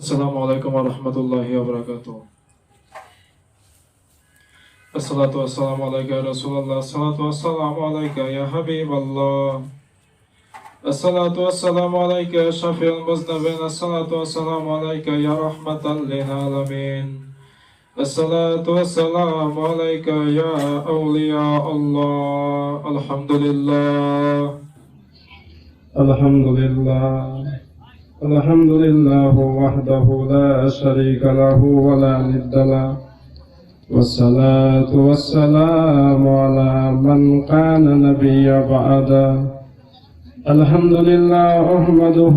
السلام عليكم ورحمة الله وبركاته. الصلاة والسلام عليك يا رسول الله. الصلاة والسلام عليك يا حبيب الله. الصلاة والسلام عليك يا شفيع المذنبين. الصلاة والسلام عليك يا رحمة للعالمين. الصلاة والسلام عليك يا أولياء الله. الحمد لله الحمد لله الحمد لله وحده لا شريك له ولا ند له، والصلاة والسلام على من كان نبيا بعده. الحمد لله أحمده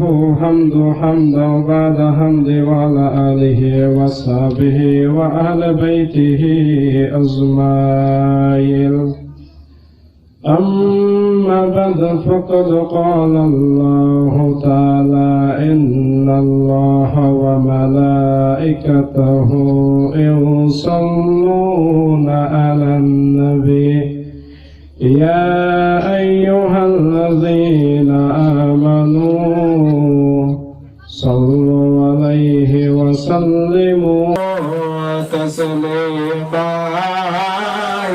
حمدا بعد حمد، وعلى آله وصحبه وأهل بيته أجمعين. أما بعد فقد قال الله تعالى: إن الله وملائكته يصلون على النبي يا أيها الذين آمنوا صلوا عليه وسلموا تسليما.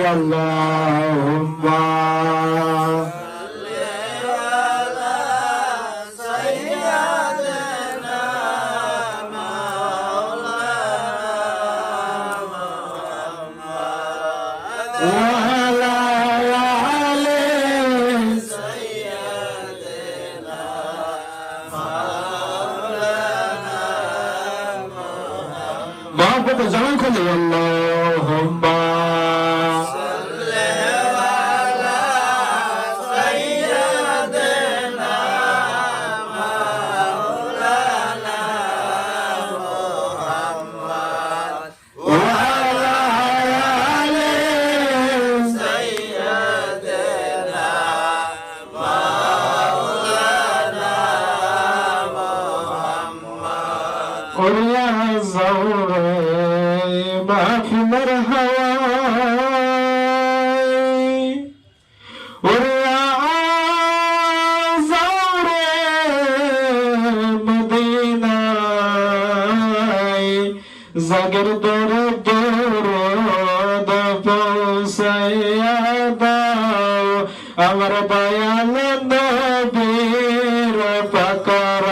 يا اللهم جمال كله. اللهم صل على سيدنا مولانا محمد وعلى آل سيدنا مولانا محمد. قل يا زوري ما في مرحواي وريا زوري مدينة زاجر دور دفو سيادة أمر بيان النبي فكر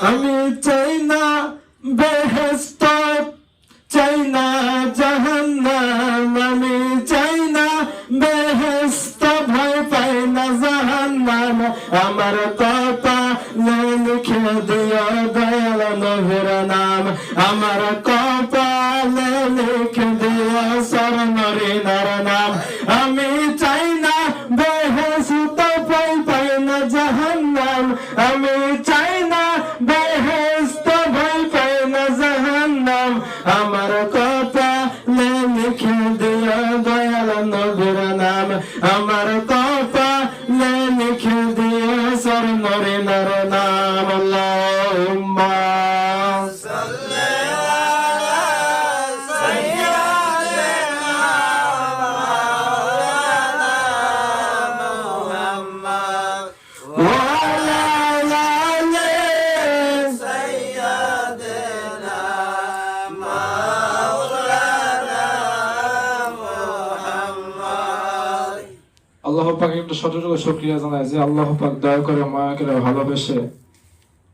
আমি চাই না বেহেশত, চাই না জাহান্নাম। আমি চাই না বেহেশত, ভয় পাই না জাহান্নাম। আমার কপালে লিখে দিও দয়াল নবীর নাম। আমার কপালে লিখে দিও সরনরিনার নাম। আমি চাই না বেহেশত, ভয় পাই না জাহান্নাম। আমি চাই না বেহেশত, ভয় পাই না জাহান্নাম। আমার কপালে লিখে দিও দয়াল নবীর নাম। আমার কপালে লিখে দিও সরনরিনার নাম। আল্লাহুম্মা সাল্লি আলা সাইয়্যিদিনা আল্লাহ পাকে একটু সতর্ক শুকরিয়া জানাই যে আল্লাহ পাক দয়া করে মায়া করে ভালোবেসে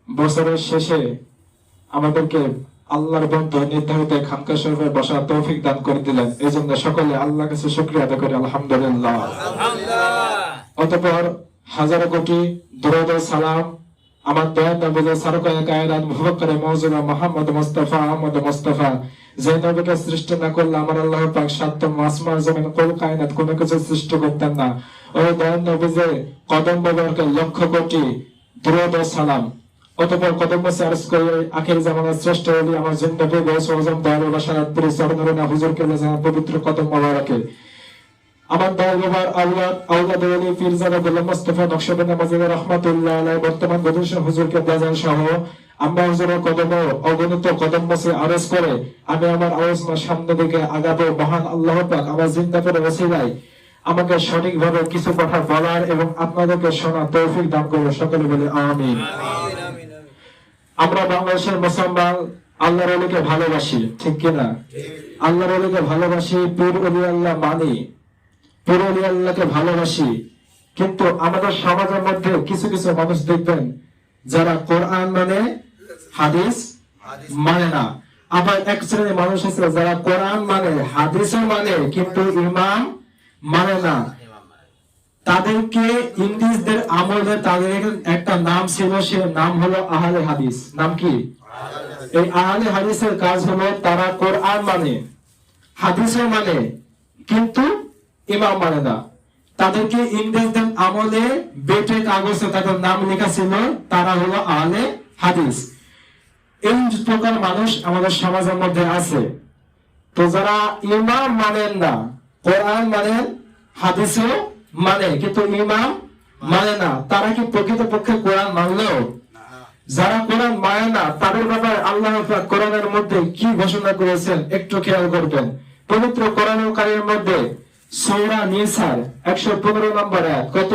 বছরের শেষে আমাদেরকে আল্লাহর বন্ধু নির্ধারিত খানকা শরীফে বসার তৌফিক দান করে দিলেন। এই জন্য সকলে আল্লাহর কাছে শুকরিয়া আদায় করি আলহামদুলিল্লাহ। অতঃপর হাজার কোটি দরুদ ও সালাম আমার দয়ার নবী সরকারে কায়নাত মুহাম্মদ মওজুদা মুহাম্মদ মুস্তাফা আহমদ মুস্তাফা যে নবীকে সৃষ্টি না করলে আমার আল্লাহ পাক সাতম আসমান জমিন কুল কায়নাত কোনো কিছু সৃষ্টি করতেন না। ওই দয়ার নবী যে কদম মোবারকে লক্ষ কোটি দরুদ ও সালাম। অতঃপর কদম বসে আরজ করে আখির জামানার শ্রেষ্ঠ ওলি আমার জিন্নবী গৌস আজম দয়াল বাশারাত পুরি সরনরনা হুজুরকে পবিত্র কদম মোবারকে আমার দয়াল বাবার আওলাদ ওলি পীরজাদা গোলাম মুস্তাফা নকশবন্দি মাজিদ রাহমাতুল্লাহ আলাইহি বর্তমান গদিশা হুজুরকে দাজান সহ আমরা হুজুরের কদম অগণিত কদম বসে আরজ করে আমি আমার আওয়াজ সামনে দিকে আগাবো। মহান আল্লাহ পাক আমার জিন্দাতের ওসিলায় আমাকে সঠিকভাবে কিছু কথা বলার এবং আপনাদেরকে শোনার তৌফিক দান করবে। সকলে বলে আমিন। আমরা বাংলাদেশের মুসলমান আল্লাহর ওলিকে ভালোবাসি, ঠিক কিনা? আল্লাহর ওলিকে ভালোবাসি, পীর ওলি আল্লাহ মানি, পীর ওলি আল্লাহকে ভালোবাসি। কিন্তু আমাদের সমাজের মধ্যে কিছু কিছু মানুষ দেখবেন যারা কোরআন মানে হাদিস মানে না। আবার এক শ্রেণীর মানুষ আছে যারা কোরআন মানে হাদিসও মানে কিন্তু ইমাম মানে না। তাদেরকে ইংরেজদের আমলে তাদের একটা নাম ছিল, সে নাম হলো আহলে হাদিস। নাম কি? এই আহলে হাদিসের কাজ হলো তারা কোরআন মানে হাদিসও মানে কিন্তু ইমাম মানে না। তাদেরকে ইংরেজদের আমলে বেটে কাগজে তাদের নাম লেখা ছিল, তারা হলো আহলে হাদিস। এই প্রকার মানুষ আমাদের সমাজের মধ্যে আছে। তো যারা ইমাম মানেন না, কোরআন মানেন হাদিসও মানে কিন্তু ইমাম মানে না, তারা কি প্রকৃতপক্ষে কোরআন মানলেও? যারা কোরআন মানে না তাদের ব্যাপারে আল্লাহ পাক কোরআনের মধ্যে কি ঘোষণা করেছেন একটু খেয়াল করবেন। পবিত্র কোরআনুল কারীমের মধ্যে সূরা নিসার 115 নম্বর আয়াত, কত?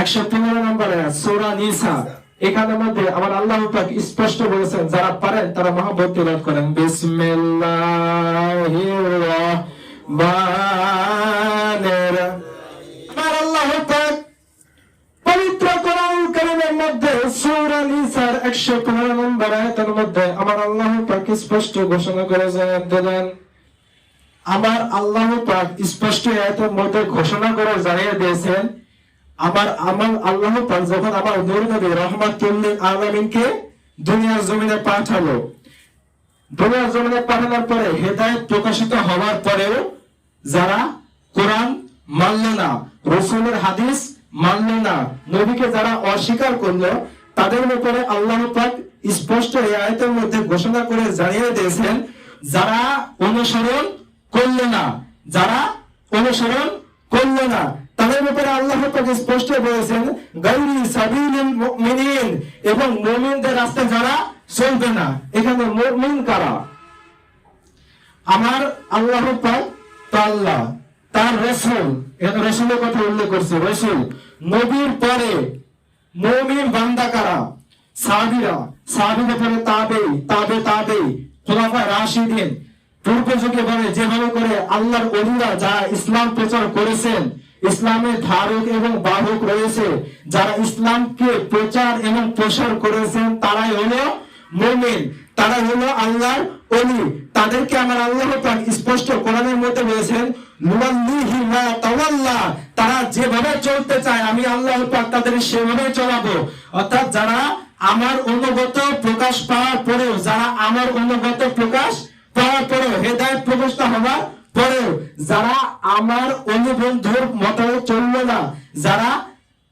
115 নম্বর আয়াত সূরা নিসা। এখানের মধ্যে আমার আল্লাহ পাক স্পষ্ট বলেছেন, যারা পারেন তারা মহব্বত তিলাওয়াত করেন। বিসমিল্লাহির রাহমানির রাহিম। আমার আল্লাহ পাক পবিত্র কোরআনুল কারীমের মধ্যে সূরা নিসার 115 নম্বর আয়াতের মধ্যে আমার আল্লাহ পাক স্পষ্ট ঘোষণা করে দিলেন। আমার আল্লাহ পাক স্পষ্ট আয়াতের মধ্যে ঘোষণা করে জানিয়ে দিয়েছেন, আমার আল্লাহ পাক যখন আমার নূর নবী রাহমাতুল লিল আলামিনকে দুনিয়ার জমিনে পাঠালো, দুনিয়ার জমিনে পাঠানোর পরে হেদায়েত প্রকাশিত হওয়ার পরেও যারা কোরআন মানল না, রাসূলের হাদিস মানল না, নবীকে যারা অস্বীকার করলো, তাদের ব্যাপারে আল্লাহ পাক স্পষ্ট এই আয়াতের মধ্যে ঘোষণা করে জানিয়ে দিয়েছেন, যারা অনুসরণ করলো না, যারা অনুসরণ করলো না তাদের ব্যাপারে আল্লাহ পাক স্পষ্ট বলেছেন গায়রি সাবিলিল মুমিনিন, এবং মুমিনদের রাস্তায় যারা চলবে না। এখানে মুমিন কারা? আমার আল্লাহ পাক আল্লাহ, তার রাসূল, এখানে রাসূলের কথা উল্লেখ করছে, রাসূল, নবীর পরে মুমিন বান্দা কারা? সাহাবীরা, সাহাবীদের পরে তাবেঈ, তাবেঈ, খুলাফায়ে রাশিদিন, পূর্ব যুগে বলে যেভাবে করে আল্লাহর ওলিরা যারা ইসলাম প্রচার করেছেন, ইসলামের ধারক এবং বাহক রয়েছে, যারা ইসলামকে প্রচার এবং প্রসার করেছেন, তারাই হলো মুমিন, তারা হলো আল্লাহর ওলি। তাদেরকে আমার আল্লাহ পাক স্পষ্ট কোরআনের মধ্যে বলেছেন, নুওয়াল্লিহি মা তাওয়াল্লা, তারা যেভাবে চলতে চায় আমি আল্লাহ পাক তাদের সেভাবে চলাবো। অর্থাৎ যারা আমার অনুগত প্রকাশ পাওয়ার পরেও, যারা আমার অনুগত প্রকাশ পাওয়ার পরেও, হেদায়েত প্রকাশিত হওয়ার পরেও যারা আমার অনুবন্ধুর মতে চললো না, যারা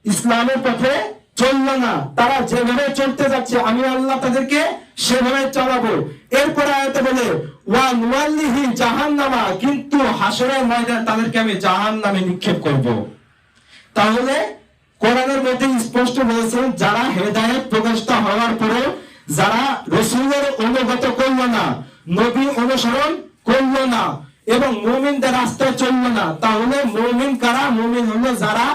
ইসলামের পথে চললো না, তারা যেভাবে চলতে যাচ্ছে আমি আল্লাহ তাদেরকে সেভাবে চালাবো। এরপরে আয়াতে বলে ওয়া নুওয়াল্লিহি জাহান্নামা, কিন্তু হাসরের ময়দানে তাদেরকে আমি জাহান্নামে নিক্ষেপ করব। তাহলে কোরআনের মধ্যে স্পষ্ট বলেছেন, যারা হেদায়েত প্রকাশিত হওয়ার পরে যারা রাসূলের অনুগত করলো না, নবী অনুসরণ করলো না এবং মুমিনদের রাস্তায় চললো না, তাহলে মুমিন কারা? মুমিন হলো যারা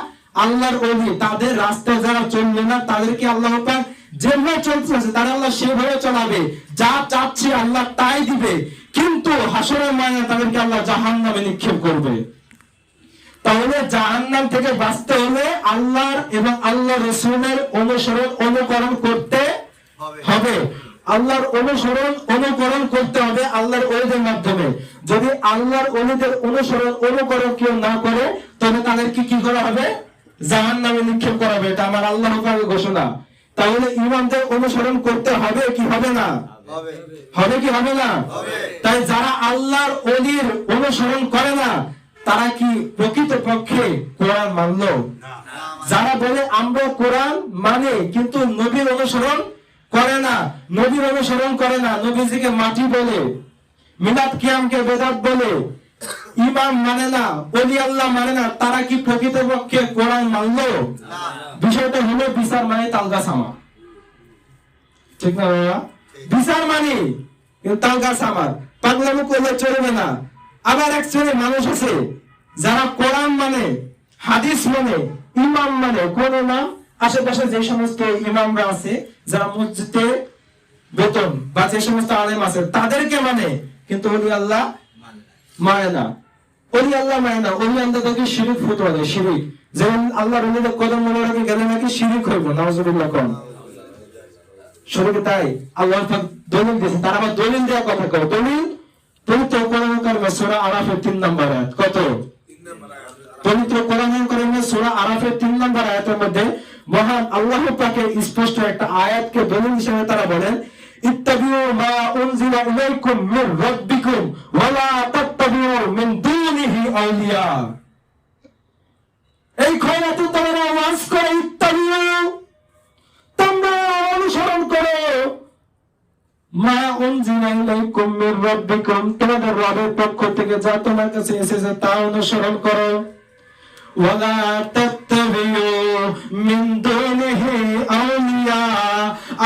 আল্লাহর ওলি, তাদের রাস্তায় যারা চললো না তাদেরকে আল্লাহ পাক যেভাবে চলতেছে তারা আল্লাহ সেভাবে চালাবে, যা চাচ্ছে আল্লাহ তাই দিবে, কিন্তু হাসরের ময়দানে তাদেরকে আল্লাহ জাহান্নামে নিক্ষেপ করবে। তাহলে জাহান্নাম থেকে বাঁচতে হলে আল্লাহর এবং আল্লাহ রাসূলের অনুসরণ অনুকরণ করতে হবে। আল্লাহর অনুকরণ করতে হবে আল্লাহর ওলিদের মাধ্যমে। যদি আল্লাহর ওলিদের অনুকরণ কেউ না করে তবে তাদেরকে কি করা হবে? জাহান্নামে নিক্ষেপ করা হবে। এটা আমার আল্লাহর পাকের ঘোষণা। তাহলে ইমামদের অনুসরণ করতে হবে কি হবে না? হবে কি হবে না? তাই যারা আল্লাহর ওলির অনুসরণ করে না তারা কি প্রকৃতপক্ষে কোরআন মানলো? যারা বলে আমরা কোরআন মানে কিন্তু নবীর অনুসরণ করে না, নবীর অনুসরণ করে না, নবীজিকে মাটি বলে, মিলাদ কিয়ামকে বেদাত বলে, ইমাম মানে না, ওলি আল্লাহ মানে না, তারা কি প্রকৃতপক্ষে কোরআন মানলো? বিষয়টা হলো বিচার মানে তালগাছ আমার, ঠিক না বাবা? বিচার মানে তালগাছ আমার, পাগলামি করলে চলবে না। আবার এক শ্রেণীর মানুষ আছে যারা কোরআন মানে, হাদিস মানে, ইমাম মানে কোন না, আশেপাশে যে সমস্ত ইমামরা আছে যারা মসজিদে বেতন বা যে সমস্ত আলেম আছে তাদেরকে মানে, কিন্তু ওলি আল্লাহ মানে না। ওলি আল্লাহ মানে না, ওলি আল্লাহকে শিরিক ফতোয়া দেয়, শিরিক। যেমন আল্লাহর ওলিদের কদম মোবারকে গেলে নাকি শিরিক হইব, নাউজুবিল্লাহ কোন শিরিক। তাই আল্লাহ পাক দলিল দিয়েছে, তারা আবার দলিল দেওয়া কথা কয়। দলিল পবিত্র কোরআন কারিমে সূরা আরাফের 3 নম্বর আয়াত। কত? পবিত্র কোরআন কারিমে সূরা আরাফের 3 নম্বর আয়াতের মধ্যে মহান আল্লাহ পাকের স্পষ্ট একটা আয়াতকে দলিল হিসেবে তারা বলেন, ইত্তাবিউ মা উনজিলা ইলাইকুম মির রাব্বিকুম ওয়া লা তাত্তাবিউ মিন দুনিহি আউলিয়া। এই খয়রাতে তোমরা ওয়াজ করে, ইত্তাবিউ তোমরা অনুসরণ করো, মা উনজিলা ইলাইকুম মির রাব্বিকুম তোমাদের রবের পক্ষ থেকে যা তোমার কাছে এসেছে তা অনুসরণ করো, ওয়া লা তাত্তাবিউ মিন দুনিহি আউলিয়া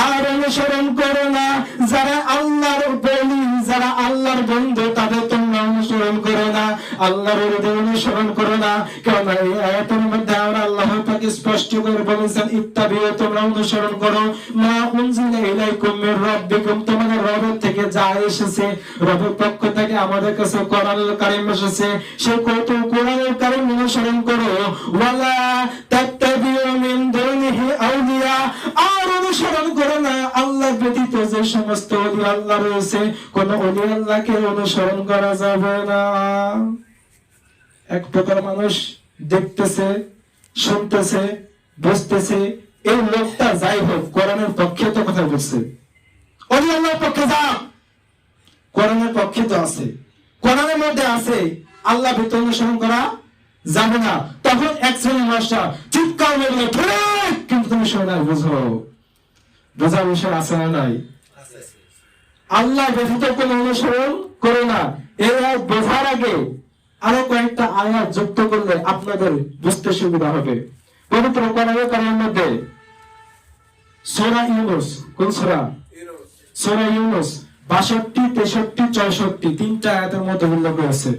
আর অনুসরণ করো না যারা আল্লাহর বলি, যারা আল্লাহর বন্ধু তাদের তোমরা অনুসরণ করো না, আল্লাহর ওলিদের অনুসরণ করো না। কারণ এই আয়াতের মধ্যে আমরা আল্লাহ পাক স্পষ্ট করে বলেছেন, ইত্তাবিউ তোমরা অনুসরণ করো মা উনজিলা ইলাইকুম মির রাব্বিকুম তোমাদের রবের থেকে যা এসেছে, রবের পক্ষ থেকে আমাদের কাছে কোরআনুল কারীম এসেছে, সেই কোরআনুল কারীম অনুসরণ করো। ওয়ালা তাত্তাবিউ মিন দুনিহি আউলিয়া আর অনুসরণ করো না আল্লাহ ব্যতীত যে সমস্ত ওলি আল্লাহ রয়েছে, কোন ওলি আল্লাহকে অনুসরণ করা যাবে না। এক প্রকার মানুষ দেখতেছে, শুনতেছে, বুঝতেছে এই লোকটা যাই হোক কোরআনের পক্ষে তো কথা বলছে, ওলি আল্লাহর পক্ষে যা, কোরআনের পক্ষে তো আছে, কোরআনের মধ্যে আছে আল্লাহ ব্যতীত অনুসরণ করা যাবে না। তখন এক শ্রেণীর মানুষরা চিৎকার মেরে ঠিক, কিন্তু তুমি শোনা বুঝো, বোঝার বিষয় আছে না নাই? আল্লাহ ব্যতীত কোন অনুসরণ করো না। এর বোঝার আগে আরো কয়েকটা আয়াত যুক্ত করলে আপনাদের বুঝতে সুবিধা হবে। পবিত্র কোরআনের মধ্যে সূরা ইউনূস, কোন সূরা? সূরা ইউনূস 62, 63, 64 তিনটা আয়াতের মধ্যে উল্লেখ রয়েছে।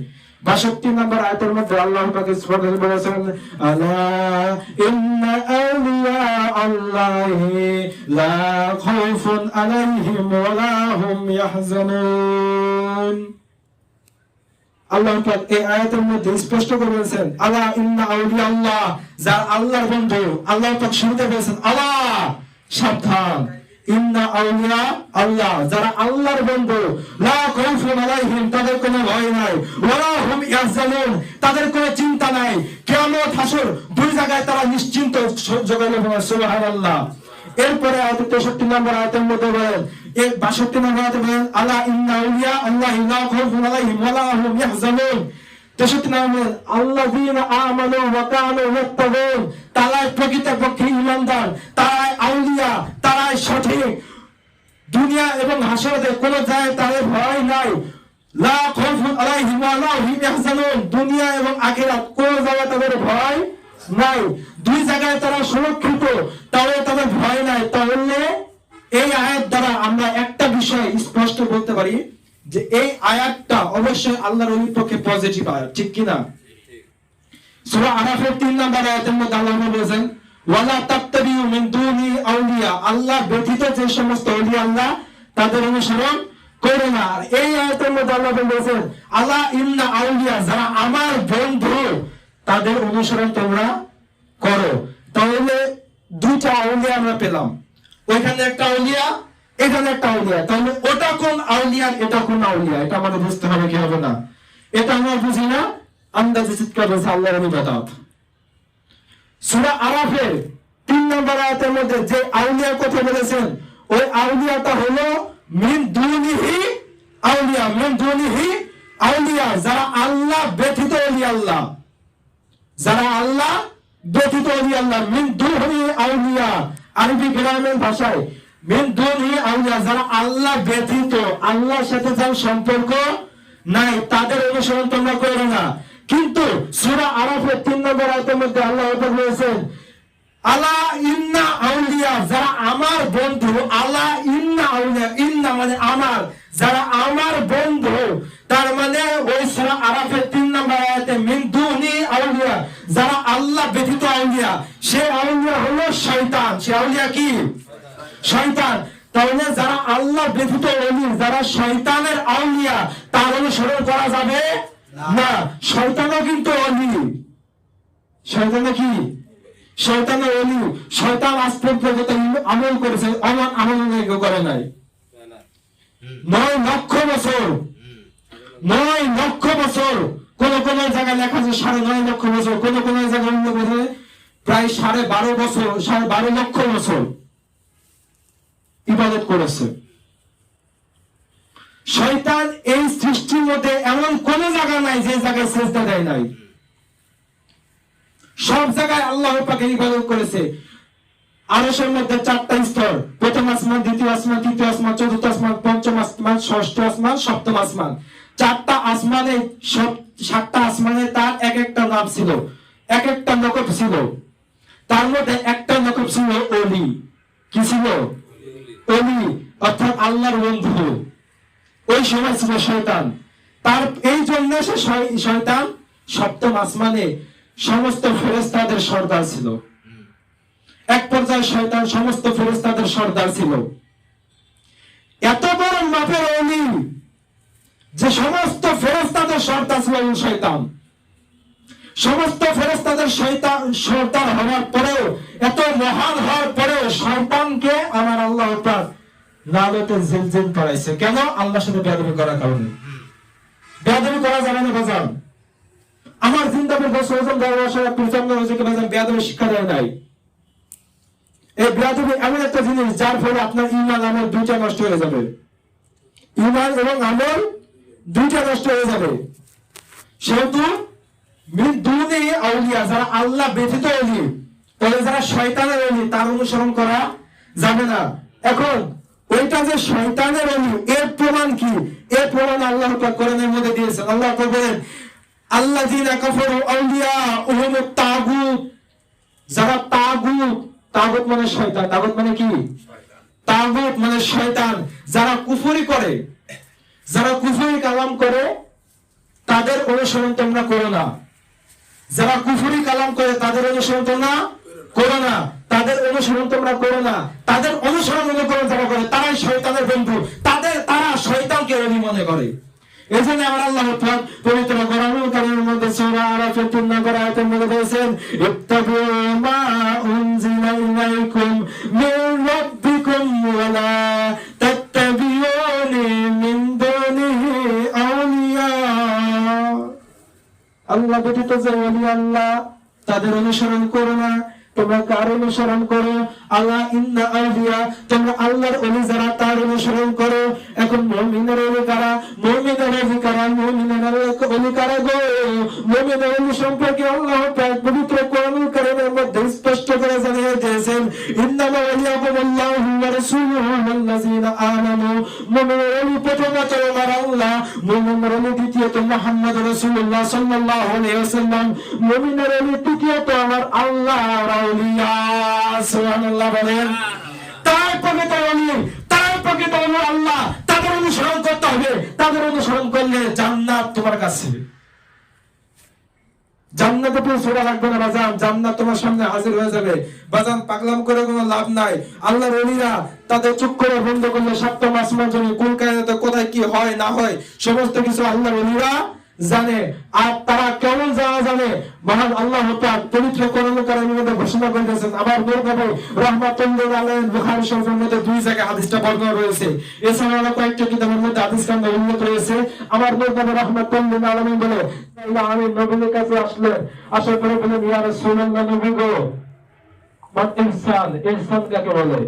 62 নম্বর আয়াতের মধ্যে আল্লাহ পাক স্পষ্ট বলেছেন, আলা ইন্না আউলিয়া আল্লাহি লা খাউফুন আলাইহিম ওয়া লা হুম ইয়াহজানুন। আল্লাহ পাক এই আয়াতের মধ্যে স্পষ্ট করে বলেছেন, আলা ইন্না আউলিয়া আল্লাহ, যারা আল্লাহর বন্ধু। আল্লাহ পাক শুরুতে বলেছেন আলা, সাবধান, ইন্না আউলিয়া আল্লাহ, যারা আল্লাহর বন্ধু, লা খাউফুন আলাইহিম তাদের কোনো ভয় নাই, ওয়ালা হুম ইয়াহজানুন তাদের কোনো চিন্তা নাই। কিয়ামত হাসর দুই জায়গায় তারা নিশ্চিন্ত জোগালে বলেন সুবহানাল্লাহ। এরপরে 63 নম্বর আয়াতের মধ্যে বলেন, 62 নম্বর আয়াতে বলেন, আলা ইন্না আউলিয়া আল্লাহি লা খাউফুন আলাইহিম ওয়ালা হুম ইয়াহজানুন। 63 নম্বর আল্লাযীনা আমানু ওয়া কানু ইয়াত্তাকুন, তারা প্রকৃতপক্ষে ঈমানদার, তারাই আউলিয়া, তারাই সঠিক। দুনিয়া এবং হাসরে কোন জায়গায় তাদের ভয় নাই। লা খাউফুন আলাইহিম ওয়া লা হুম ইয়াহজানুন, দুনিয়া এবং আখিরাত কোন জায়গায় তাদের ভয় নাই, দুই জায়গায় তারা সুরক্ষিত, তাহলে তাদের ভয় নাই। তাহলে এই আয়াত দ্বারা আমরা একটা বিষয় স্পষ্ট বলতে পারি যে এই আয়াতটা অবশ্যই আল্লাহর ওলির পক্ষে পজিটিভ আয়াত, ঠিক কি না? সূরা আরাফের 3 নম্বর আয়াতের মধ্যে আল্লাহ বলেছেন, ওয়ালা তাত্তাবিউ মিন দুনি আউলিয়া, আল্লাহ ব্যতীত যে সমস্ত ওলি আল্লাহ তাদের অনুসরণ করো না। আর এই আয়াতের মধ্যে আল্লাহ বলেছেন, আলা ইন্না আউলিয়া, যারা আমার বন্ধু তাদের অনুসরণ তোমরা করো। তাহলে দুইটা আউলিয়া আমরা পেলাম, ওইখানে একটা আউলিয়া, এখানে একটা আউলিয়া। তাহলে ওটা কোন আউলিয়া, এটা কোন আউলিয়া, এটা আমাদের বুঝতে হবে কি হবে না? এটা আমরা বুঝি না, আন্দাজে চিৎকার বলছে আল্লাহর ইবাদত। সূরা আরাফের 3 নম্বর আয়াতের মধ্যে যে আউলিয়ার কথা বলেছেন, ওই আউলিয়াটা হলো মিন দুনিহি আউলিয়া, মিন দুনিহি আউলিয়া, যারা আল্লাহ ব্যতীত ওলি আল্লাহ, যারা আল্লাহ ব্যতীত ওলি আল্লাহ। মিন দুনিহি আউলিয়া, আরবি গ্রামের ভাষায় মিন দুনিহি আউলিয়া, যারা আল্লাহ ব্যতীত, আল্লাহর সাথে যার সম্পর্ক নাই, তাদের অনুসরণ তোমরা করো না। কিন্তু সূরা আরাফের 3 নম্বর আয়াতের মধ্যে আল্লাহ বলেছেন আলা ইন্না আউলিয়া, যারা আমার বন্ধু, আলা ইন্না আউলিয়া, ইন্না মানে আমার, যারা আমার বন্ধু, তার মানে ওই সূরা আরাফের 3 নম্বর আয়াতে মিন দুনি আউলিয়া, যারা আল্লাহ ব্যতীত আউলিয়া, সে আউলিয়া হলো শয়তান। সে আউলিয়া কি? শয়তান। তাহলে যারা আল্লাহ ব্যতীত ওলি, যারা শয়তানের আউলিয়া, তার অনুসরণ করা যাবে না। শয়তানও কিন্তু ওলি। শয়তানও কি? শয়তানের ওলি। শয়তান আজ পর্যন্ত আমল করেছে, আমল করে নাই। 9 লক্ষ বছর, 9 লক্ষ বছর, কোন কোন জায়গায় লেখা আছে 9.5 লক্ষ বছর, কোন কোন জায়গায় অন্য বছরে প্রায় 12.5 বছর, 12.5 লক্ষ বছর ইবাদত করেছে। শয়তান এই সৃষ্টির মধ্যে এমন কোন জায়গা নাই যে জায়গায় সিজদা দেয় নাই। সব জায়গায় আল্লাহ পাকের ইবাদত করেছে। আরশের মধ্যে 4টা স্তর, প্রথম আসমান, দ্বিতীয় আসমান, তৃতীয় আসমান, চতুর্থ আসমান, পঞ্চম আসমান, ষষ্ঠ আসমান, সপ্তম আসমান। 4টা আসমানে, 7টা আসমানে তার এক একটা নাম ছিল, এক একটা নকব ছিল। তার মধ্যে একটা নকব ছিল ওলি। কি ছিল? ওলি, অর্থাৎ আল্লাহর বন্ধু। ওই সময় ছিল শয়তান। তার এই জন্য সে শয়তান সপ্তম আসমানে সমস্ত ফেরেশতাদের সর্দার ছিল। এক পর্যায়ে শয়তান সমস্ত ফেরেশতাদের সর্দার ছিল। এত বড় মাপের ওলি যে সমস্ত ফেরেশতাদের সর্দার ছিল ওই শয়তান। সমস্ত ফেরেশতাদের সর্দার হওয়ার পরেও, এত মহান হওয়ার পরেও শয়তানকে আমার আল্লাহ পাক লালতে জিলজিল করাইছে। কেন? আল্লাহর সাথে বেয়াদবি করার কারণে। বেয়াদবি করা যাবে না বাজান। আমার জিন্দাবের বছর ওজন দরবাসা পরিচালনা হয়েছে কি বাজান? বেয়াদবি শিক্ষা দেয় নাই। এই বেয়াদবি এমন একটা জিনিস যার ফলে আপনার ঈমান আমল দুইটা নষ্ট হয়ে যাবে। ঈমান এবং আমল দুইটা নষ্ট হয়ে যাবে। সেহেতু মিন দুনি আউলিয়া, যারা আল্লাহ ব্যতীত ওলি, তাহলে যারা শয়তানের ওলি, তার অনুসরণ করা যাবে না। এখন ওইটা যে শয়তানের ওলি, এর প্রমাণ কি? এর প্রমাণ আল্লাহ পাক কোরআনের মধ্যে দিয়েছেন। আল্লাহ পাক বলেন আল্লাযীনা কাফারু আউলিয়াউহুমুত তাগুত, যারা তাগুত, তাগুত মানে শয়তান, তাগুত মানে কি? তাগুত মানে শয়তান। যারা কুফরি করে, যারা কুফরি কালাম করে, তাদের অনুসরণ তোমরা করো না। যারা কুফরি কালাম করে, তাদের অনুসরণ তোমরা করো না। তাদের অনুসরণ তোমরা করো না। তাদের অনুসরণ অনুকরণ যারা করে, তারাই শয়তানের বন্ধু। তারা শয়তানকে ওলি মনে করে। এজন্য আমার আল্লাহ পাক পবিত্র কোরআনুল কারীমের মধ্যে সূরা আরাফের 3 নম্বর আয়াতের মধ্যে বলেছেন ইত্তাবিউ মা উনজিলা ইলাইকুম মির রাব্বিকুম ওয়া লা তাত্তাবিউনি মিন দুনিহি আউলিয়া। আল্লাহ ব্যতীত যে ওলি আল্লাহ, তাদের অনুসরণ করো না। তোমরা কার অনুসরণ করো? আল্লাহ ইন্না আউলিয়া, তোমরা আল্লাহর ওলি যারা, তার অনুসরণ করো। এখন মুমিনের ওলি কারা? মুমিনের ওলি কারা? মুমিনের ওলি কারা গো? মুমিনের ওলি সম্পর্কে আল্লাহ পাক পবিত্র কোরআনুল কারীমের মধ্যে স্পষ্ট করে জানিয়ে দিয়েছেন ইন্নামা ওয়ালিয়াকুমুল্লাহু ওয়া রাসূলুহু ওয়াল্লাযীনা আমানু। মুমিনের ওলি প্রথমত আমার আল্লাহ, মুমিনের ওলি দ্বিতীয়ত মুহাম্মদ রাসূলুল্লাহ সাল্লাল্লাহু আলাইহি ওয়াসাল্লাম, মুমিনের ওলি তৃতীয়ত আমার আল্লাহ আউলিয়া। সুবহানাল্লাহ বলেন। তার প্রকৃত ওলি, তার প্রকৃত ওলি আল্লাহ, তাদের অনুসরণ করতে হবে। তাদের অনুসরণ করলে জান্নাত তোমার কাছে। জান্নাতে পৌঁছানো লাগবে না বাজান, জান্নাত তোমার সামনে হাজির হয়ে যাবে। বাজান পাগলাম করে কোনো লাভ নাই। আল্লাহর ওলিরা তাদের চোখ করে বন্ধ করলে সপ্তম আসমান জমি কোন কায়নাতে কোথায় কি হয় না হয় সমস্ত কিছু আল্লাহর ওলিরা জানে। আর তারা কেমন জানে মহান আল্লাহ পাক পবিত্র কোরআন কারীমের মধ্যে ঘোষণা করেছেন। আবার নূর নবী রাহমাতুল্লাহ আলাইহি বুখারী শরীফের মধ্যে দুই জায়গায় হাদিসটা বর্ণনা রয়েছে। এছাড়াও কয়েকটা কিতাবের মধ্যে হাদিস কান্ড উল্লেখ রয়েছে। আমার নূর নবী রাহমাতুল্লাহ আলাইহি বলে আমি নবীর কাছে আসার পরে বলেন ইয়া রাসূলুল্লাহ, নবী গো, ইহসান কাকে বলে?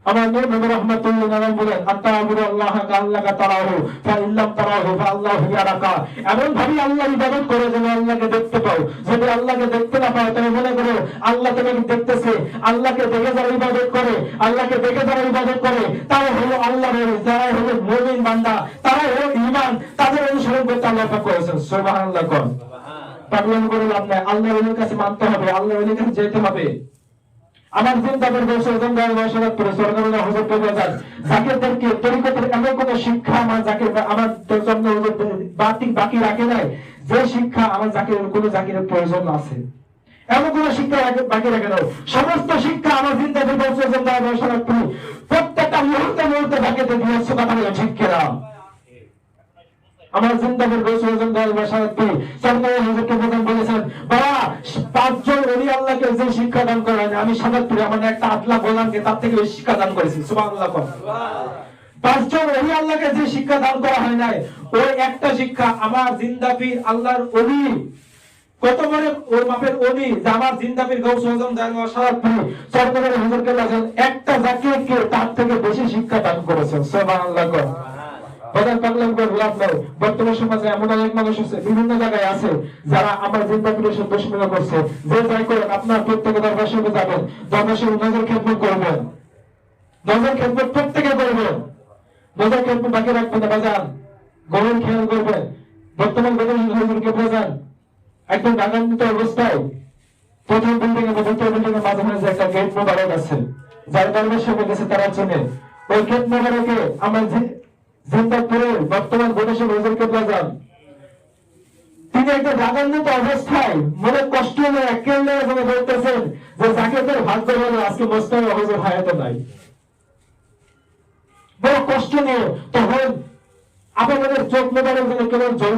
আমার নবী রাহমাতুল্লাহ আলাইহি বলেন আতা'বুদুল্লাহ কাআন্নাকা তারাহু ফাইল্লাম তারাহু ফাআল্লাহু ইয়ারাকা। এমন ভাবে আল্লাহর ইবাদত করে যেন আল্লাহকে দেখতে পাও। যদি আল্লাহকে দেখতে না পাও তবে মনে করো আল্লাহ তোমাকে দেখতেছে। আল্লাহকে দেখে যারা ইবাদত করে, আল্লাহকে দেখে যারা ইবাদত করে তারা হলো আল্লাহর ওলি, যারা হলো মুমিন বান্দা, তারা হলো ঈমান, তাদের অনুসরণ করতে আল্লাহ পাক করেছেন। সুবহানাল্লাহ। কোন পাগলাম করে লাভ নাই, আল্লাহর ওলির কাছে মানতে হবে, আল্লাহর ওলির কাছে যেতে হবে। আমার জিন্দাবের বয়স ওজন গায়ে বয়সের পরে সরকারের হুজুর করে যায় জাকিরদেরকে তরিকতের এমন কোন শিক্ষা আমার জাকির আমার জন্য বাকি রাখে নাই যে শিক্ষা আমার জাকিরের কোন জাকিরের প্রয়োজন আছে, এমন কোন শিক্ষা বাকি রাখে নাই। সমস্ত শিক্ষা আমার জিন্দাবের বয়স ওজন গায়ে বয়সের পরে প্রত্যেকটা মুহূর্তে জাকিরদের দিয়েছে। কথা বলে ঠিক কিনা? আমার জিন্দাবের বয়স ওজন গায়ে বয়সের পরে সরকারের হুজুরকে বলেছেন বাবা, 5 জন ওলি আল্লাহকে যে শিক্ষা দান করা হয় আমি সামর্থ্য আমার একটা আতলা গোলামকে তার থেকে বেশি শিক্ষা দান করেছি। সুবহানাল্লাহ। 5 জন ওলি আল্লাহকে যে শিক্ষা দান করা হয় নাই ওই একটা শিক্ষা আমার জিন্দাবির আল্লাহর ওলি কত বড় ওর মাপের ওলি যে আমার জিন্দাবির গৌস আজম দারওয়া সারাতপুর সরকারের হুজুরকে বলেন একটা জাকিরকে তার থেকে বেশি শিক্ষা দান করেছেন। সুবহানাল্লাহ। বাজার পাগলাম করে লাভ নাই। বর্তমান সমাজে এমন অনেক মানুষ আছে, বিভিন্ন জায়গায় আছে যারা আমার জিন্দাবির সাথে দুশমনি করছে। যে যাই করেন আপনার প্রত্যেকে দরবার সাহেবে যাবেন, দরবার সাহেব নজর খেদমত করবেন, নজর খেদমত প্রত্যেকে করবেন, নজর খেদমত বাকি রাখবেন না। বাজার গভীর খেয়াল করবেন। বর্তমান হুজুরকে বাজান একদম রাগান্বিত অবস্থায় প্রথম বিল্ডিং এবং দ্বিতীয় বিল্ডিং এর মাঝে মাঝে একটা গেট মোবারক আছে, যার দরবার সাহেবে গেছে তারা চেনে। ওই গেট মোবারকে আমার জিন্দাপুরের বর্তমান গণেশের হুজুরকে বাজান তিনি একটা রাগান্বিত অবস্থায় মনে কষ্ট নিয়ে একেবারে বলতেছেন যে জাকিরদের ভাগ্য ভালো আজকে মোস্তাফা হুজুর হায়াতে নাই। বড় কষ্ট নিয়ে তখন আপনাদের চোখ মোবারক যেন কেমন জল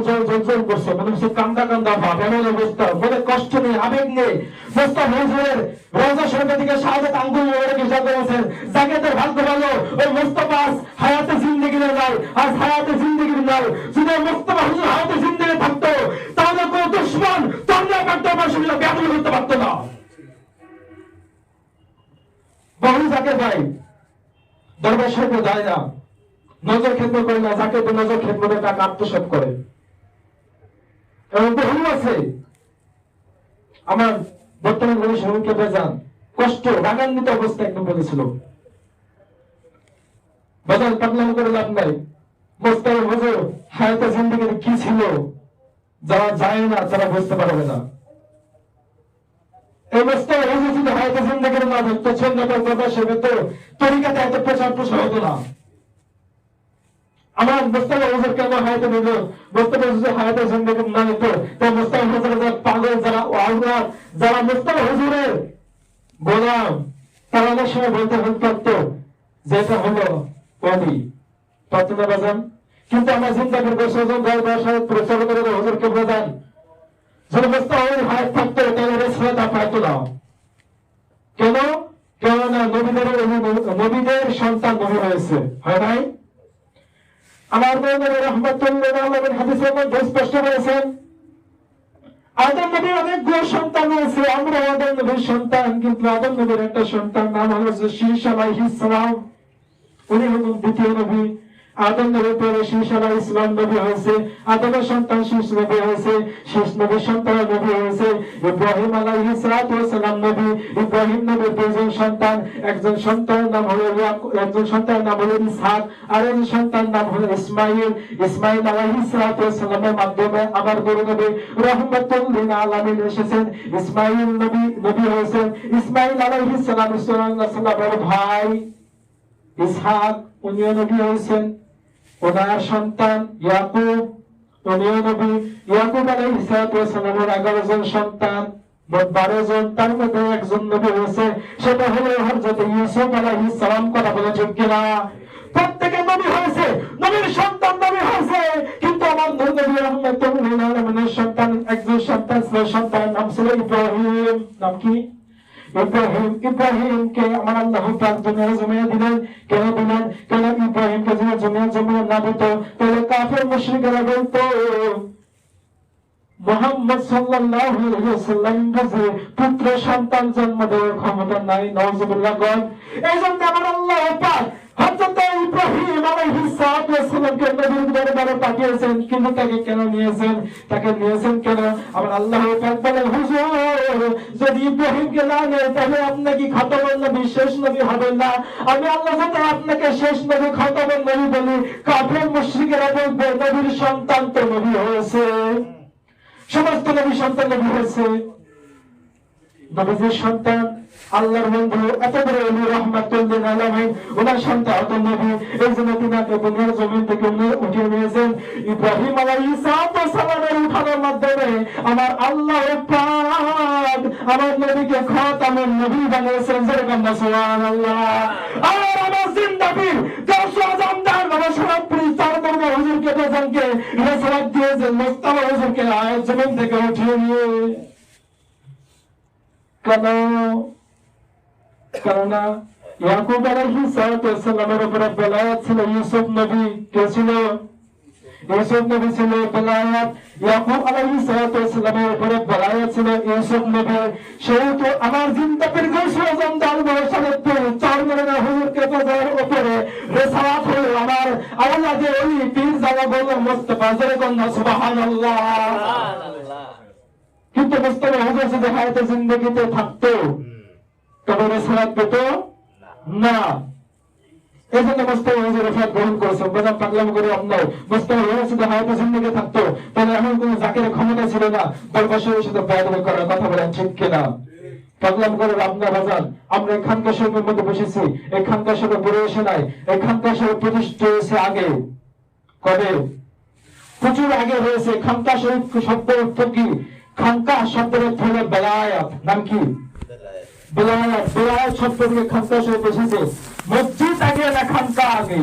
করছে, মনে হচ্ছে কান্দা ভাব, এমন অবস্থা মনে কষ্ট নিয়ে আবেগ নিয়ে মোস্তাফা হুজুরের রওজা শরীফের দিকে শাহাদাত আঙ্গুল মোবারক ইশারা করেছেন। জাকিরদের ভাগ্য ভালো ওই মোস্তাফা হায়াতে জিন্দেগি নাই, আজ হায়াতে জিন্দেগি নাই। যদি মোস্তাফা হুজুর হায়াতে জিন্দেগি থাকতো তাহলে কোন দুশমন তোমরা করতে আমার সঙ্গে ব্যাপার করতে পারতো না। বহু জাকির ভাই দরবার সাহেবে যায় না, নজর খেদমত করে না, যাকে নজর খেদমতের টাকা আত্মসাৎ করে। এবং বহু আছে আমার বর্তমান গণেশ হুজুরকে বেজান কষ্ট রাগান্বিত অবস্থা একদম বলেছিল। বাজার পাগলাম করে লাভ নাই। মোস্তাফা হুজুর হায়াতে জিন্দেগিতে কি ছিল যারা যায় না তারা বুঝতে পারবে না। এই মোস্তাফা হুজুর যদি হায়াতে জিন্দেগির না ধরতো সন্ন্যাতের দরবার সাহেবে তো তরিকাতে এত প্রচার প্রসার হতো না। আমার মোস্তাফা হুজুর কেন হায়াতে নিল? মোস্তাফা হুজুর হায়াতে জিন্দেগি না নিত তাই মোস্তাফা হুজুরের যারা পাগল, যারা আওলাদ, যারা মোস্তাফা হুজুরের গোলাম তারা অনেক সময় বলতে পারতো যেটা হলো ওলি পারতো না বাজান। কিন্তু আমার জিন্দাবির বসজন প্রচার করে হুজুরকে বোঝান যদি মোস্তাফা হুজুর হায়াত থাকতো তাহলে রেসলাটা পাইতো না। কেন? কেননা নবীদের সন্তান নবী হয়েছে, হয় নাই? আমার নবী রাহমাতুল্লাহ আলাইহি হাদিসের মধ্যে স্পষ্ট বলেছেন আদম নবীর অনেকগুলো সন্তান হয়েছে, আমরা আদম নবীর সন্তান, কিন্তু আদম নবীর একটা সন্তান নাম হলো শীশ আলাইহিস সালাম, উনি হলেন দ্বিতীয় নবী। আদম নবীর পরে শীশ আলাইহিস সালাম নবী হয়েছে, আদমের সন্তান শীশ নবী হয়েছে, শীশ নবীর সন্তান নবী হয়েছে ইব্রাহিম আলাইহিস সালাম নবী। ইব্রাহিম নবীর দুইজন সন্তান, একজন সন্তানের নাম হলো একজন সন্তানের নাম হলো ইসহাক, আর একজন সন্তানের নাম হলো ইসমাইল। ইসমাইল আলাইহিস সালামের মাধ্যমে আমার গুরু নবী রাহমাতুল লিল আলামিন এসেছেন। ইসমাইল নবী হয়েছেন। ইসমাইল আলাইহিস সালামের ভাই ইসহাক উনিও নবী হয়েছেন। ওনার সন্তান ইয়াকুব উনিও নবী। ইয়াকুব আলাইহিস সালামের 11 জন সন্তান, মোট 12 জন, তার মধ্যে একজন নবী হয়েছে, সেটা হলো হযরত ইউসুফ আলাইহিস সালাম। কথা বলে ঠিক কিনা? প্রত্যেকে নবী হয়েছে, নবীর সন্তান নবী হয়েছে, কিন্তু আমার নবী রাহমাতুল্লিল আলামিনের সন্তান, একজন সন্তান ছিল, সন্তানের নাম ছিল ইব্রাহিম। নাম কি? ইব্রাহিম। ইব্রাহিমকে আমার আল্লাহ পাক দুনিয়ার জমিনে দিলেন। কেন দিলেন? কেন ইব্রাহিমকে যদি দুনিয়ার জমিনে না দিত তাহলে কাফের মুশরিকরা বলতো মুহাম্মদ সাল্লাল্লাহু আলাইহি ওয়াসাল্লাম কাছে পুত্র সন্তান জন্ম দেওয়ার ক্ষমতা নাই। নাউযুবিল্লাহ। এইজন্য আমার আল্লাহ পাক হযরত ইব্রাহিম আলাইহিস সালামকে নবীর দরবারে পাঠিয়েছেন। কিন্তু তাকে কেন নিয়েছেন? তাকে নিয়েছেন কেন? আমার আল্লাহ পাক বলেন, হুজুর যদি ইব্রাহিমকে না নেয় তাহলে আপনি কি খাতামুন নবী, শেষ নবী হবেন না। আমি আল্লাহ যদি আপনাকে শেষ নবী, খাতামুন নবী বলি, কাফের মুশরিকরা বলবে নবীর সন্তান তো নবী হয়েছে, সমস্ত নবী সন্তান নবী হয়েছে। নবীর সন্তান আল্লাহর বন্ধু এত বড় ওলি রাহমাতুল্লিল আলামিন, ওনার সন্তান তো নবী। এই জন্য তিনাকে দুনিয়ার জমিন থেকে উনি উঠিয়ে নিয়েছেন। ইব্রাহিম আলাইহিস সালামের উঠানোর মাধ্যমে আমার আল্লাহ পাক আমার নবীকে খাতামুন নবী বানিয়েছেন। যেরকম সুবহানাল্লাহ। আর আমার জিন্দাবীর দশ আজমদার বাবা সরাপুরি চার দরবার হুজুরকে বেজানকে রেসালাত দিয়েছেন মোস্তাফা হুজুরকে আয়াত জমিন থেকে উঠিয়ে নিয়ে। কেননা ইয়াকুব আলাইহিস সালামের উপরে বেলায়াত ছিল। ইউসুফ নবী কে ছিল? ইউসুফ নবী ছিল বেলায়াত। ইয়াকুব আলাইহিস সালামের উপরে বেলায়াত ছিল ইউসুফ নবী। সেহেতু আমার জিন্দাবীর গোসল জমদাল বসালতপুর চারমনা হুজুরকে বাজার উপরে রেসালাত হলো আমার আওলাদে ওলি পীর জাওয়া গোলাম মুস্তাফা। যেরকম সুবহানাল্লাহ। কিন্তু মুস্তাফা হুজুর যদি হায়াতে জিন্দেগিতে থাকতো তবে রেসালাত পেত না। এই জন্য মুস্তাফা হুজুর রেসালাত গ্রহণ করেছেন। বেজান পাগলাম করে আপনার মুস্তাফা হুজুর যদি হায়াতে জিন্দেগি থাকতো তাহলে এমন কোন জাকিরের ক্ষমতা ছিল না বরবাসের সাথে বেয়াদবি করার। কথা বলেন ঠিক কিনা? পাগলাম করে আপনার বাজান। আমরা এই খানকা শরীফের মধ্যে বসেছি। এই খানকা শরীফ বড় এসে নাই। এই খানকা শরীফ প্রতিষ্ঠা হয়েছে আগে। কবে? প্রচুর আগে হয়েছে। খানকা শরীফ শব্দের অর্থ কি? খানকা শব্দের অর্থ হলো বেলায়াত। নাম কি? বেলায়াত। বেলায়াত শব্দ থেকে খানকা শরীফ এসেছে। মসজিদ আগে না খানকা আগে?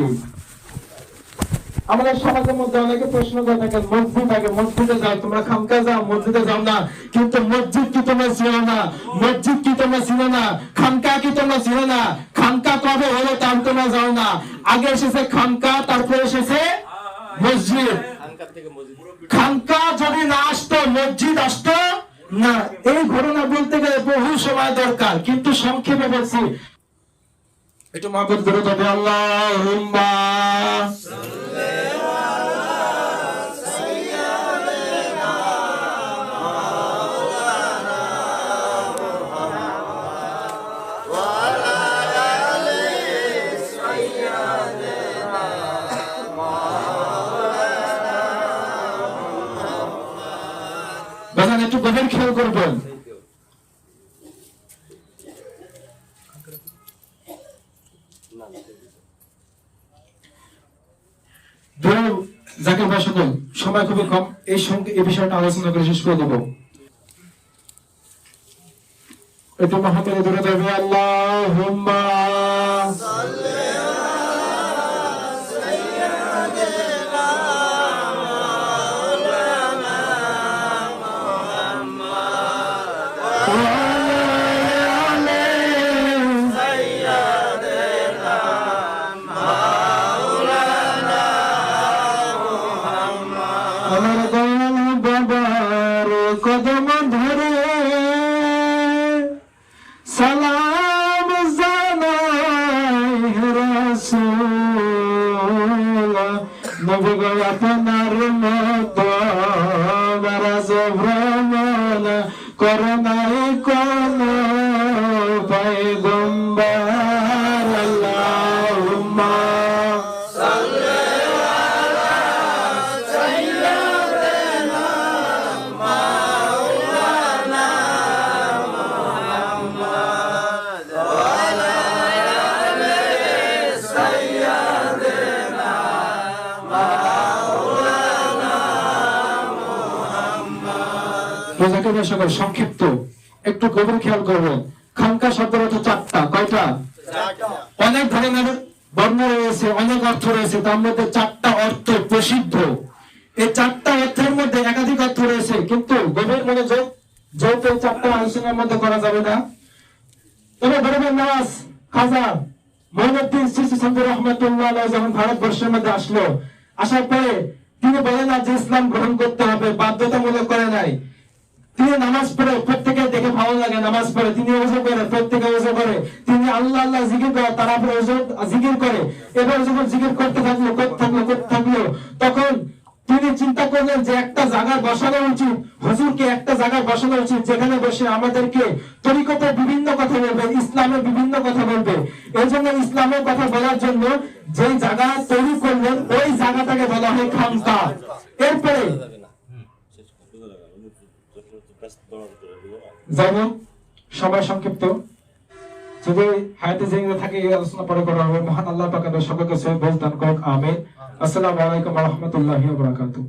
আমাদের সমাজের মধ্যে অনেকে প্রশ্ন করে থাকেন মসজিদ আগে। মসজিদে যাও, তোমরা খানকা যাও, মসজিদে যাও না। কিন্তু মসজিদ কি তোমরা চিনো না? মসজিদ কি তোমরা চিনো না? খানকা কি তোমরা চিনো না? খানকা কবে হলো তার তোমরা যাও না। আগে এসেছে খানকা, তারপরে এসেছে মসজিদ। খানকা যদি না আসতো মসজিদ আসতো না। এই ঘটনা বলতে গেলে বহু সময় দরকার, কিন্তু সংক্ষেপে বলছি। একটু মাহবুব করে তবে আল্লাহুম্মা বাজান একটু গভীর খেয়াল করবেন। জাকির ভাই সকল সময় খুবই কম, এই সঙ্গে এই বিষয়টা আলোচনা করে শেষ করে দেবো। একটু মহামারী ধরে দেবে আল্লাহুম্মা কদম ধরে সালাম জানাই রাসূল নবী গো আপনার মতো নারাজ ভ্রমণ করোনাই কোন পয়গম্বর আল্লাহুম্মা সকল সংক্ষিপ্ত একটু গভীর খেয়াল করবেন। খানকা শব্দের অর্থ চারটা। কয়টা? অনেক ধরনের বর্ণ রয়েছে, অনেক অর্থ রয়েছে, তার মধ্যে চারটা অর্থ প্রসিদ্ধ। এই 4টা অর্থের মধ্যে একাধিক অর্থ রয়েছে, কিন্তু গভীর মনোযোগ যেহেতু এই 4টা আলোচনার মধ্যে করা যাবে না। তবে বড় নামাজ খাজা মঈনুদ্দিন চিশতি সান্তর রহমাতুল্লাহ আলাইহি যখন ভারতবর্ষের মধ্যে আসলো, আসার পরে তিনি বলেন না যে ইসলাম গ্রহণ করতে হবে, বাধ্যতামূলক করে নাই। তিনি নামাজ পড়ে, প্রত্যেকে দেখে ভালো লাগে নামাজ পড়ে, তিনি ওযু করে, প্রত্যেকে ওযু করে, তিনি আল্লাহ আল্লাহ জিকির করে, তারা পরে ওযু জিকির করে। এবার যখন জিকির করতে থাকলো তখন তিনি চিন্তা করলেন যে একটা জায়গায় বসানো উচিত, হুজুরকে একটা জায়গায় বসানো উচিত যেখানে বসে আমাদেরকে তরিকতের বিভিন্ন কথা বলবে, ইসলামের বিভিন্ন কথা বলবে। এই জন্য ইসলামের কথা বলার জন্য যে জায়গা তৈরি করলেন ওই জায়গাটাকে বলা হয় খানকা। এরপরে যাই হোক, সময় সংক্ষিপ্ত, যদি হায়াতে জিন্দা থাকে এই আলোচনা পরে করা হবে। মহান আল্লাহ পাক আমাদের সকলকে সহিহ বুঝ দান করুক, আমিন। আসসালামু আলাইকুম ওয়া রাহমাতুল্লাহি ওয়া বারাকাতুহু।